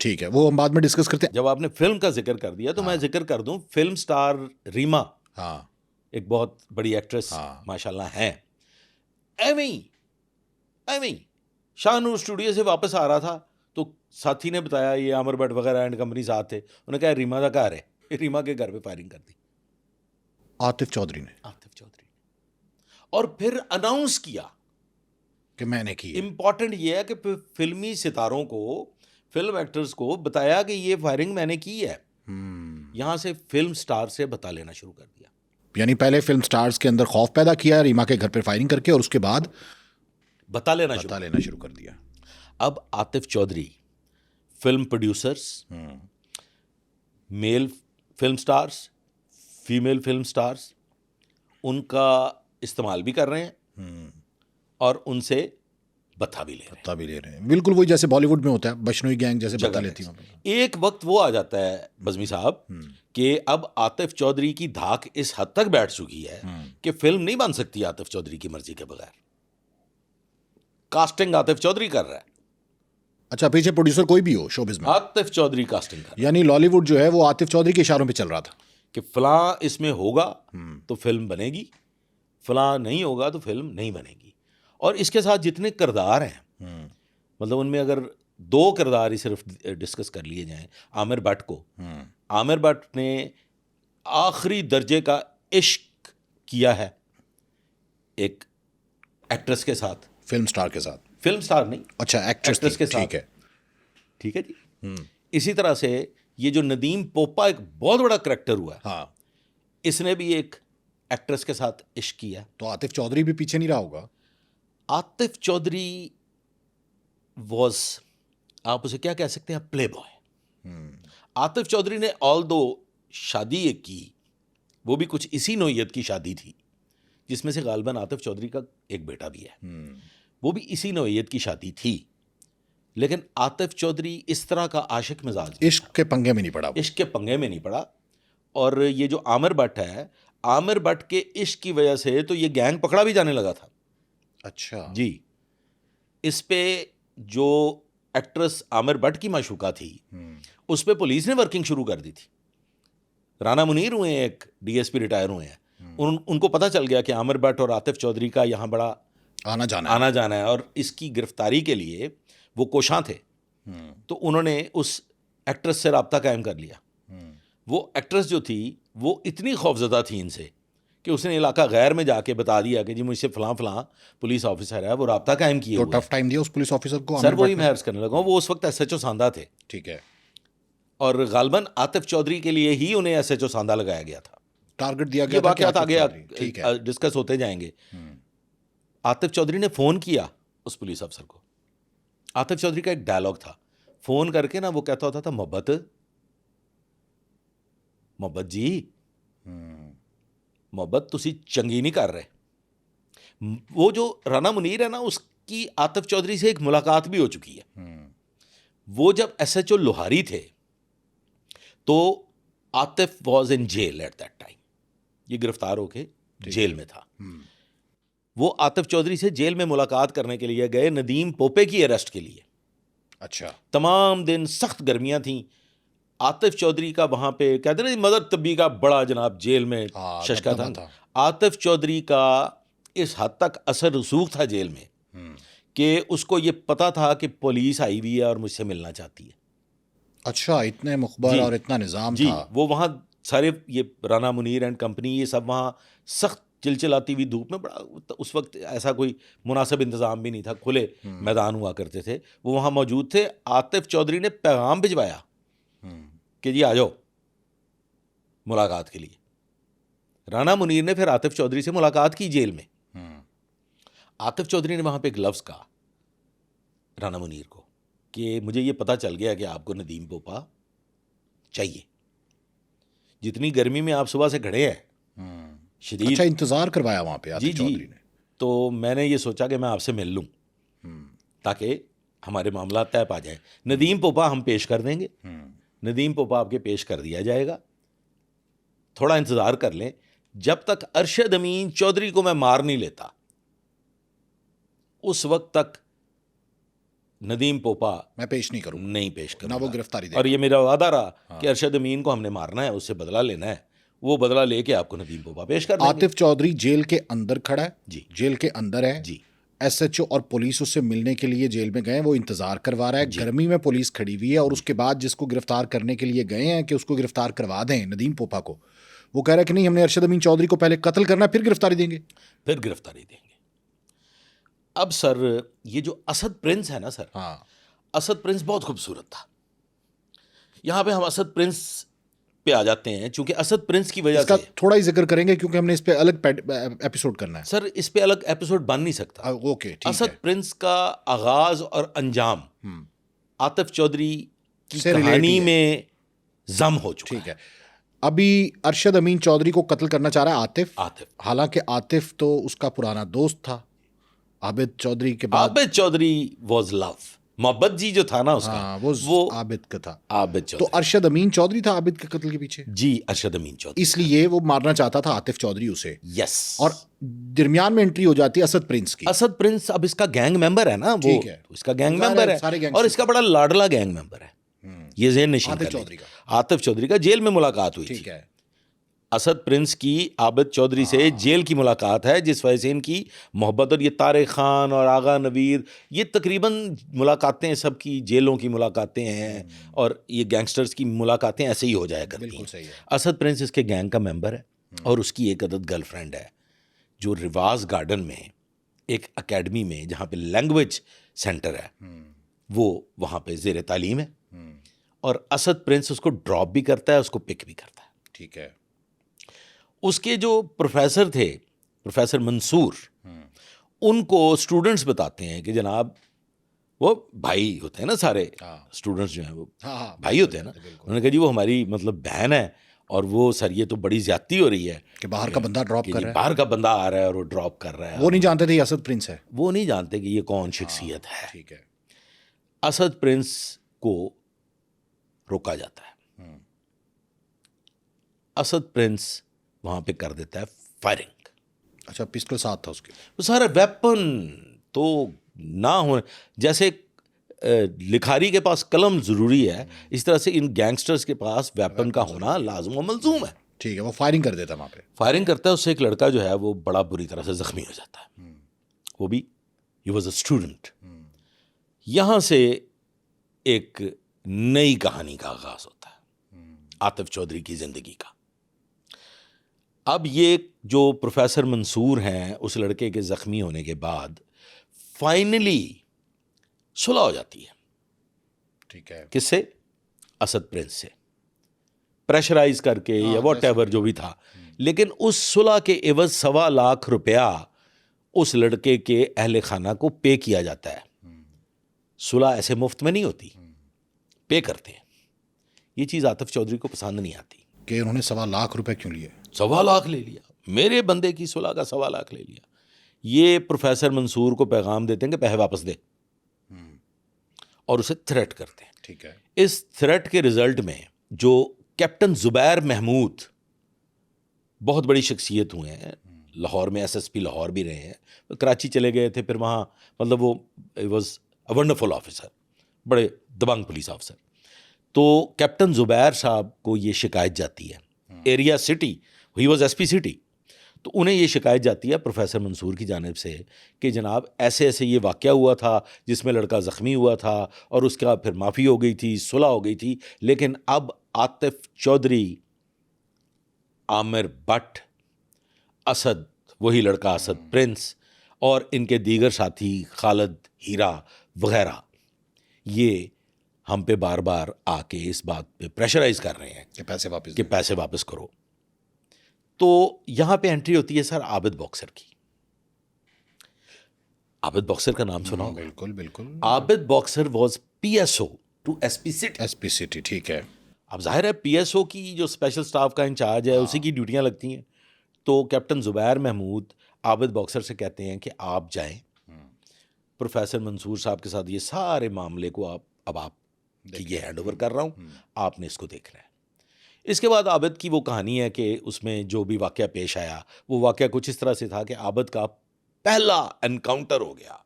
ठीक है, वो हम बाद में डिस्कस करते हैं। जब आपने फिल्म का जिक्र कर दिया तो मैं जिक्र कर दूं, फिल्म स्टार रीमा हाँ एक बहुत बड़ी एक्ट्रेस हाँ माशाल्लाह हैं। एवं ही शाहनूर स्टूडियो से वापस आ रहा था तो साथी ने बताया, ये आमिर भट्ट वगैरह एंड कंपनी साथ थे, उन्होंने कहा रीमा का घर है, रीमा के घर पे फायरिंग कर दी आतिफ चौधरी ने चौधरी ने। और फिर अनाउंस किया कि मैंने की है। इंपॉर्टेंट ये है कि फिल्मी सितारों को, फिल्म एक्टर्स को बताया कि ये फायरिंग मैंने की है। यहां से फिल्म स्टार से बता लेना शुरू कर दिया। यानी पहले फिल्म स्टार्स के अंदर खौफ पैदा किया रीमा के घर पर फायरिंग करके, और उसके बाद बता लेना शुरू कर दिया। अब Atif Chaudhary film producers, male film stars, female film stars, उनका इस्तेमाल भी कर रहे हैं और उनसे बता भी ले रहे हैं। बिल्कुल वही जैसे बॉलीवुड में होता है, बशनोई गैंग जैसे बता लेती है। एक वक्त वो आ जाता है बज़मी साहब कि अब आतिफ चौधरी की धाक इस हद तक बैठ चुकी है कि फिल्म नहीं बन सकती आतिफ चौधरी की मर्जी के बगैर। कास्टिंग आतिफ चौधरी कर रहा है। अच्छा, पीछे प्रोड्यूसर कोई भी हो शोबिज़ में, आतिफ चौधरी कास्टिंग कर रहा है। यानी लॉलीवुड जो है वो आतिफ चौधरी के इशारों पे चल रहा था कि फलां इसमें होगा तो फिल्म बनेगी, फलां नहीं होगा तो फिल्म नहीं बनेगी। और इसके साथ जितने किरदार हैं, मतलब उनमें अगर 2 किरदार ही सिर्फ डिस्कस कर लिए जाएं, आमिर भट्ट को, आमिर भट्ट ने आखिरी दर्जे का इश्क किया है एक एक्ट्रेस के साथ, फिल्म स्टार के साथ, फिल्म स्टार नहीं, अच्छा एक्ट्रेस के साथ। ठीक है जी। इसी तरह से ये जो नदीम पोपा एक बहुत बड़ा करैक्टर हुआ है, हाँ, इसने भी एक एक्ट्रेस के साथ इश्क किया। तो आतिफ चौधरी भी पीछे नहीं रहा होगा। आतिफ चौधरी वॉज, आप उसे क्या कह सकते हैं, प्ले बॉय। आतिफ चौधरी ने ऑल दो शादी एक की, वो भी कुछ इसी नौयत की शादी थी जिसमें से गालिबन आतिफ चौधरी का एक बेटा भी है, वो भी इसी नौयत की शादी थी। लेकिन आतिफ चौधरी इस तरह का आशिक मिजाज, इश्क के पंगे में नहीं पड़ा। और ये जो आमिर भट्ट है, आमिर भट्ट के इश्क की वजह से तो ये गैंग पकड़ा भी जाने लगा था। अच्छा जी। इस पे जो एक्ट्रेस आमिर भट्ट की माशूका थी, उस पे पुलिस ने वर्किंग शुरू कर दी थी। राना मुनीर हुए एक डीएसपी रिटायर हुए हैं, उनको पता चल गया कि आमिर भट्ट और आतिफ चौधरी का यहाँ बड़ा आना जाना है और इसकी गिरफ्तारी के लिए वो कोशां थे। तो उन्होंने उस एक्ट्रेस से रब्ता कायम कर लिया। वो एक्ट्रेस जो थी वो इतनी खौफजदा थी इनसे कि उसने इलाका गैर में जाके बता दिया कि जी मुझसे फलां फलां पुलिस ऑफिसर है, वो रब्ता कायम किए तो टफ टाइम दिया उस पुलिस ऑफिसर को। सर वही मैं अर्ज करने लगा, वो उस वक्त एसएचओ सांदा थे। ठीक है। और गालिबन आतिफ चौधरी के लिए ही उन्हें एसएचओ सांदा लगाया गया था, टारगेट दिया गया ये वाकयात आगे ठीक है, डिस्कस होते जाएंगे। आतिफ चौधरी ने फ़ोन किया उस पुलिस अफसर को। आतिफ चौधरी का एक डायलॉग था, फ़ोन करके ना वो कहता होता था, मोहब्बत जी, मोहब्बत तुसी चंगी नहीं कर रहे। वो जो राना मुनीर है ना, उसकी आतिफ चौधरी से एक मुलाकात भी हो चुकी है। वो जब एसएचओ लोहारी थे तो Atif was in jail at that time, ये गिरफ्तार होके जेल में था। वो आतिफ चौधरी से जेल में मुलाकात करने के लिए गए नदीम पोपे की अरेस्ट के लिए। अच्छा। तमाम दिन सख्त गर्मियां थी। आतिफ चौधरी का वहां पे कहते ना मदर तब्बी का बड़ा जनाब जेल में शशका था। आतिफ चौधरी का इस हद तक असर रसूख था जेल में कि उसको ये पता था कि पुलिस आई हुई है और मुझसे मिलना चाहती है। अच्छा, इतने मुखबर और इतना निज़ाम था। वो वहाँ सारे ये राना मुनीर एंड कंपनी ये सब वहाँ सख्त चिलचिलाती हुई धूप में, बड़ा उस वक्त ऐसा कोई मुनासिब इंतज़ाम भी नहीं था, खुले मैदान हुआ करते थे, वो वहाँ मौजूद थे। आतिफ चौधरी ने पैगाम भिजवाया कि जी आ जाओ मुलाकात के लिए। राना मुनीर ने फिर आतिफ चौधरी से मुलाकात की जेल में। आतिफ चौधरी ने वहाँ पे एक लफ्ज़ कहा राना मुनीर को कि मुझे ये पता चल गया कि आपको नदीम पोपा चाहिए, जितनी गर्मी में आप सुबह से खड़े हैं शदीद। अच्छा, इंतज़ार करवाया वहाँ पे आतिफ चौधरी ने। तो मैंने ये सोचा कि मैं आपसे मिल लूँ ताकि हमारे मामला तय पा जाए। नदीम पोपा हम पेश कर देंगे, नदीम पोपा आपके पेश कर दिया जाएगा, थोड़ा इंतज़ार कर लें। जब तक अरशद अमीन चौधरी को मैं मार नहीं लेता उस वक्त तक नदीम पोपा मैं पेश नहीं करूँ, नहीं पेश ना वो करूंगा। गिरफ्तारी और दे। ये मेरा वादा रहा कि अरशद अमीन को हमने मारना है, उससे बदला लेना है, वो बदला लेके आपको नदीम पोपा पेश कर देंगे। आतिफ चौधरी जेल के अंदर खड़ा है, जी जेल के अंदर है जी एसएचओ और पुलिस उससे मिलने के लिए जेल में गए, वो इंतजार करवा रहा है, गर्मी में पुलिस खड़ी हुई है, और उसके बाद जिसको गिरफ्तार करने के लिए गए हैं कि उसको गिरफ्तार करवा दें नदीम पोपा को, वो कह रहा है कि नहीं, हमने अरशद अमीन चौधरी को पहले कत्ल करना है, फिर गिरफ्तारी देंगे। फिर गिरफ्तारी देंगे। अब सर ये जो असद प्रिंस है ना सर, हाँ, असद प्रिंस बहुत खूबसूरत था। यहाँ पे हम असद प्रिंस पे आ जाते हैं, क्योंकि असद प्रिंस की वजह इसका से थोड़ा ही जिक्र करेंगे क्योंकि हमने इस पे अलग एपिसोड करना है। सर इस पे अलग एपिसोड बन नहीं सकता। ओके, ठीक असद है। प्रिंस का आगाज और अंजाम आतिफ चौधरी की से related कहानी ही है। में जम हो चुका ठीक है। अभी अरशद अमीन चौधरी को कत्ल करना चाह रहा है आतिफ। आतिफ हालांकि आतिफ तो उसका पुराना दोस्त था आबिद चौधरी के बाद। आबिद चौधरी वाज लव, मोहब्बत जी जो था ना उसका, हाँ, वो आबिद का था। आबिद तो चौधरी। अरशद अमीन चौधरी था आबिद के कत्ल के पीछे, जी अरशद अमीन चौधरी, इसलिए वो मारना चाहता था आतिफ चौधरी उसे। यस। और दरमियान में एंट्री हो जाती है असद प्रिंस की। असद प्रिंस अब इसका गैंग मेंबर है ना, वो ठीक है। तो इसका गैंग ज़ाहिर मेंबर है, है, सारे गैंग और इसका बड़ा लाडला गैंग मेंबर है। ये ज़हन नशीन आतिफ कर चौधरी लीजिए। का। आतिफ चौधरी का जेल में मुलाकात हुई ठीक थी। है। असद प्रिंस की आबिद चौधरी से जेल की मुलाकात है, जिस वजह से इनकी मोहब्बत, और ये तारिक खान और आगा नवीर, ये तकरीबन मुलाकातें सबकी जेलों की मुलाकातें हैं, और ये गैंगस्टर्स की मुलाकातें ऐसे ही हो जाया करती बिल्कुल हैं। सही है। असद प्रिंस इसके गैंग का मेंबर है, और उसकी एक अदद गर्लफ्रेंड है, जो रिवाज गार्डन में एक एकेडमी में, जहाँ पे लैंग्वेज सेंटर है, वो वहाँ पे ज़ेर तालीम है, और असद प्रिंस उसको ड्रॉप भी करता है, उसको पिक भी करता है। ठीक है। उसके जो प्रोफेसर थे, प्रोफेसर मंसूर, उनको स्टूडेंट्स बताते हैं कि जनाब, वो भाई होते हैं ना सारे स्टूडेंट्स जो हैं, वो हाँ, भाई होते हैं ना। उन्होंने कहा जी वो हमारी मतलब बहन है, और वो सर ये तो बड़ी ज्यादती हो रही है कि बाहर का बंदा ड्रॉप कि कर जी रहा है। बाहर का बंदा आ रहा है और वो ड्रॉप कर रहा है। वो नहीं जानते थे ये असद प्रिंस है। वो नहीं जानते कि ये कौन शख्सियत है। ठीक है। असद प्रिंस को रोका जाता है। असद प्रिंस वहां पे कर देता है फायरिंग। अच्छा, पिस्टल साथ था उसके। वो सारा वेपन तो ना हो, जैसे लिखारी के पास कलम ज़रूरी है, इस तरह से इन गैंगस्टर्स के पास वेपन का होना लाजुम व मलजूम है। ठीक है। वो फायरिंग कर देता वहाँ पे। फायरिंग करता है, उससे एक लड़का जो है वो बड़ा बुरी तरह से ज़ख्मी हो जाता है। वो भी ही वॉज अ स्टूडेंट। यहाँ से एक नई कहानी का आगाज़ होता है आतिफ चौधरी की ज़िंदगी का। अब ये जो प्रोफेसर मंसूर हैं, उस लड़के के ज़ख्मी होने के बाद फाइनली सुलह हो जाती है। ठीक है। किससे? असद प्रिंस से, प्रेशराइज करके या व्हाटएवर जो भी था। लेकिन उस सुलह के एवज 1.25 लाख रुपया उस लड़के के अहले खाना को पे किया जाता है। सुलह ऐसे मुफ्त में नहीं होती, पे करते हैं। ये चीज़ आतिफ चौधरी को पसंद नहीं आती कि उन्होंने 1.25 लाख रुपए क्यों लिए। 1.25 लाख ले लिया, मेरे बंदे की सुलह का 1.25 लाख ले लिया। ये प्रोफेसर मंसूर को पैगाम देते हैं कि पैसे वापस दे, और उसे थ्रेट करते हैं। ठीक है। इस थ्रेट के रिजल्ट में जो कैप्टन जुबैर महमूद, बहुत बड़ी शख्सियत हुए हैं, लाहौर में एसएसपी लाहौर भी रहे हैं, तो कराची चले गए थे, फिर वहाँ मतलब वो वॉज अ वंडरफुल ऑफिसर, बड़े दबंग पुलिस ऑफिसर। तो कैप्टन जुबैर साहब को ये शिकायत जाती है area city, he was SP city, तो उन्हें ये शिकायत जाती है प्रोफेसर मंसूर की जानिब से कि जनाब ऐसे ऐसे ये वाक़या हुआ था जिसमें लड़का ज़ख्मी हुआ था, और उसका फिर माफ़ी हो गई थी, सुलह हो गई थी, लेकिन अब आतिफ चौधरी, आमिर भट्ट, असद, वही लड़का असद प्रिंस, और इनके दीगर साथी खालिद, हीरा वगैरह, ये हम पे बार बार आके इस बात पे प्रेशराइज कर रहे हैं कि पैसे वापस कि पैसे वापस करो। तो यहां पे एंट्री होती है सर आबिद बॉक्सर की। आबिद बॉक्सर का नाम सुना होगा? बिल्कुल बिल्कुल। Abid boxer was PSO to SP city. SP city, ठीक है। अब जाहिर है पीएसओ की जो स्पेशल स्टाफ का इंचार्ज है, उसी की ड्यूटियां लगती हैं। तो कैप्टन जुबैर महमूद आबिद बॉक्सर से कहते हैं कि आप जाएं, प्रोफेसर मंसूर साहब के साथ ये सारे मामले को आप ये हैंड ओवर कर रहा हूँ, आपने इसको देखना है। इसके बाद आबिद की वो कहानी है कि उसमें जो भी वाक़या पेश आया, वो वाक़या कुछ इस तरह से था कि आबिद का पहला एनकाउंटर हो गया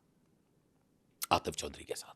आतिफ चौधरी के साथ।